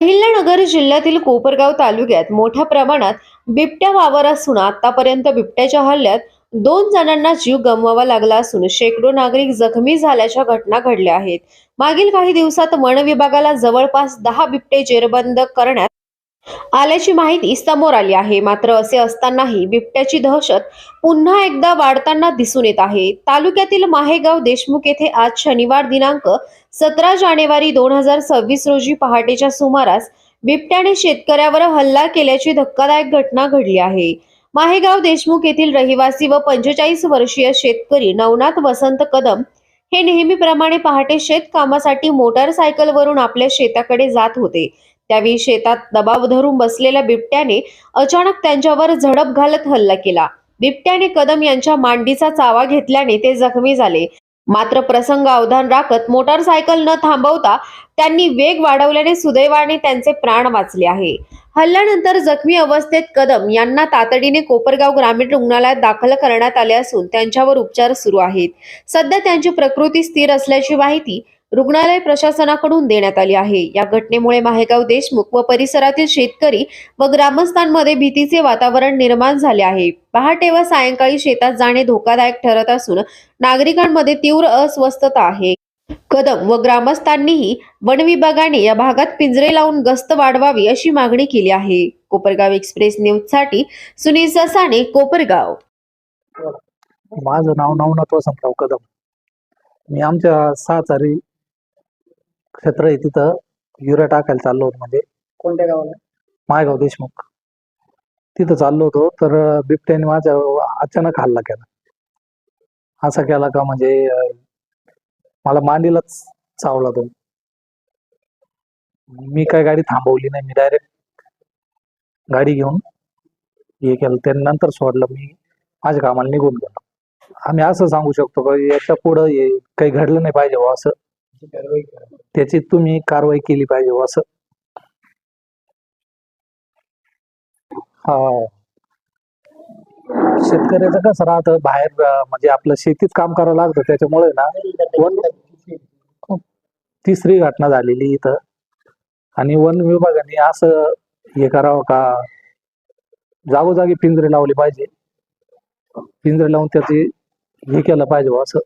अहिल्यानगर जिल्ह्यातील कोपरगाव तालुक्यात मोठ्या प्रमाणात बिबट्या वावर असून आतापर्यंत बिबट्याच्या हल्ल्यात 2 जणांना जीव गमवावा लागला असून शेकडो नागरिक जखमी झाल्याच्या घटना घडल्या आहेत. मागील काही दिवसात वन विभागाला जवळपास 10 बिबटे जेरबंद करण्यात आल्याची माहिती समोर आली आहे. मात्र असे असतानाही बिबट्याची दहशत पुन्हा एकदा वाढताना दिसून येत आहे. तालुक्यातील माहेगाव देशमुख येथे आज शनिवार दिनांक 17 जानेवारी 2026 रोजी पहाटेच्या सुमारास बिबट्याने शेतकऱ्यावर हल्ला केल्याची धक्कादायक घटना घडली आहे. माहेगाव देशमुख येथील रहिवासी व 45 वर्षीय शेतकरी नवनाथ वसंत कदम हे नेहमीप्रमाणे पहाटे शेत कामासाठी मोटारसायकलवरून आपल्या शेताकडे जात होते. त्यावेळी शेतात दबाव धरून बसलेल्या बिबट्याने अचानक त्यांच्यावर झडप घालत हल्ला केला. बिबट्याने कदम यांच्या मांडीचा चावा घेतल्याने ते जखमी झाले. मात्र प्रसंग अवधान राखत मोटारसायकल न थांबवता त्यांनी वेग वाढवल्याने सुदैवाने त्यांचे प्राण वाचले आहे. हल्ल्यानंतर जखमी अवस्थेत कदम यांना तातडीने कोपरगाव ग्रामीण रुग्णालयात दाखल करण्यात आले असून त्यांच्यावर उपचार सुरू आहेत. सध्या त्यांची प्रकृती स्थिर असल्याची माहिती रुग्णालय प्रशासनाकडून देण्यात आली आहे. या घटनेमुळे माहेगाव देशमुख व परिसरातील शेतकरी व ग्रामस्थांमध्ये भीतीचे वातावरण निर्माण झाले आहे. पहाटे व सायंकाळी शेतात जाणे धोकादायक ठरत असून नागरिकांमध्ये तीव्र अस्वस्थता आहे. कदम व ग्रामस्थांनीही वन विभागाने या भागात पिंजरे लावून गस्त वाढवावी अशी मागणी केली आहे. कोपरगाव एक्सप्रेस न्यूज साठी सुनील ससाणे, कोपरगाव. माझं नाव नवनाथ वसंतराव कदम. मी आमच्या साचारी क्षेत्र आहे तिथं युरिया टाकायला चाललो होतो. म्हणजे कोणत्या गावाला? मायगाव देशमुख तिथं चाललो होतो, तर बिबट्याने माझ्या अचानक हल्ला केला. असा केला का म्हणजे मला मांडीलाच चावला तो. मी काय गाडी थांबवली नाही, मी डायरेक्ट गाडी घेऊन हे केलं. त्यानंतर सोडलं, मी माझ्या कामाला निघून गेलो. आम्ही असं सांगू शकतो का याच्या पुढं काही घडलं नाही पाहिजे बुवा, असं त्याची तुम्ही कारवाई केली पाहिजे बुवा, असं. हा, शेतकऱ्याचं कसं राहतं, बाहेर म्हणजे आपलं शेतीत काम करावं लागतं, त्याच्यामुळे ना तिसरी घटना झालेली इथं. आणि वन विभागाने असं हे करावं का जागोजागी पिंजरे लावले पाहिजे, पिंजरे लावून त्याची हे केलं पाहिजे बुवा, असं.